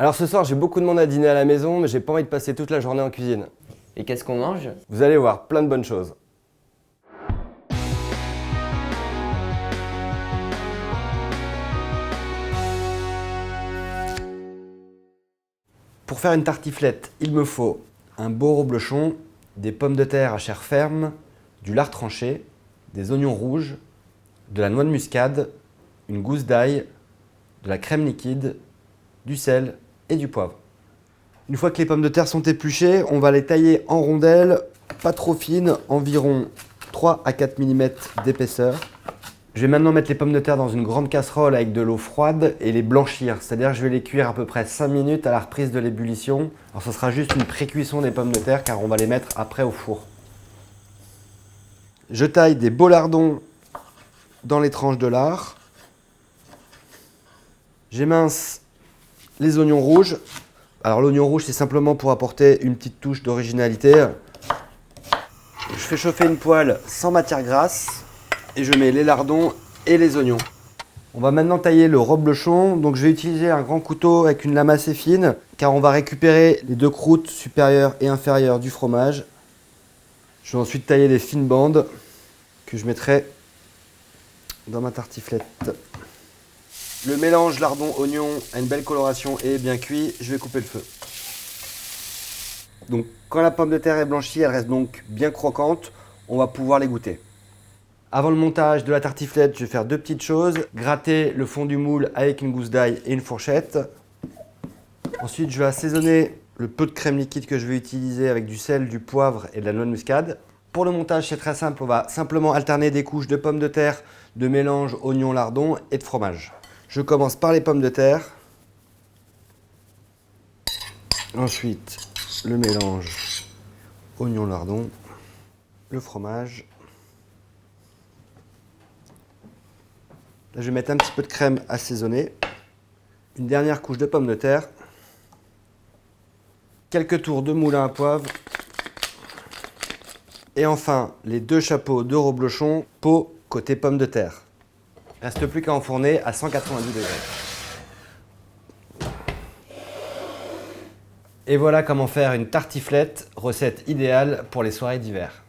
Alors ce soir, j'ai beaucoup de monde à dîner à la maison, mais j'ai pas envie de passer toute la journée en cuisine. Et qu'est-ce qu'on mange? Vous allez voir, plein de bonnes choses. Pour faire une tartiflette, il me faut un beau reblochon, des pommes de terre à chair ferme, du lard tranché, des oignons rouges, de la noix de muscade, une gousse d'ail, de la crème liquide, du sel et du poivre. Une fois que les pommes de terre sont épluchées, on va les tailler en rondelles, pas trop fines, environ 3 à 4 mm d'épaisseur. Je vais maintenant mettre les pommes de terre dans une grande casserole avec de l'eau froide et les blanchir. C'est-à-dire que je vais les cuire à peu près 5 minutes à la reprise de l'ébullition. Alors ce sera juste une pré-cuisson des pommes de terre car on va les mettre après au four. Je taille des beaux lardons dans les tranches de lard. J'émince les oignons rouges. Alors l'oignon rouge, c'est simplement pour apporter une petite touche d'originalité. Je fais chauffer une poêle sans matière grasse et je mets les lardons et les oignons. On va maintenant tailler le reblochon. Donc je vais utiliser un grand couteau avec une lame assez fine car on va récupérer les deux croûtes supérieures et inférieures du fromage. Je vais ensuite tailler les fines bandes que je mettrai dans ma tartiflette. Le mélange lardon-oignon a une belle coloration et est bien cuit. Je vais couper le feu. Donc quand la pomme de terre est blanchie, elle reste donc bien croquante. On va pouvoir les goûter. Avant le montage de la tartiflette, je vais faire deux petites choses. Gratter le fond du moule avec une gousse d'ail et une fourchette. Ensuite, je vais assaisonner le peu de crème liquide que je vais utiliser avec du sel, du poivre et de la noix de muscade. Pour le montage, c'est très simple. On va simplement alterner des couches de pommes de terre, de mélange oignon-lardon et de fromage. Je commence par les pommes de terre. Ensuite, le mélange oignon-lardon, le fromage. Là, je vais mettre un petit peu de crème assaisonnée. Une dernière couche de pommes de terre. Quelques tours de moulin à poivre. Et enfin, les deux chapeaux de reblochon, pot côté pommes de terre. Il ne reste plus qu'à enfourner à 190 degrés. Et voilà comment faire une tartiflette, recette idéale pour les soirées d'hiver.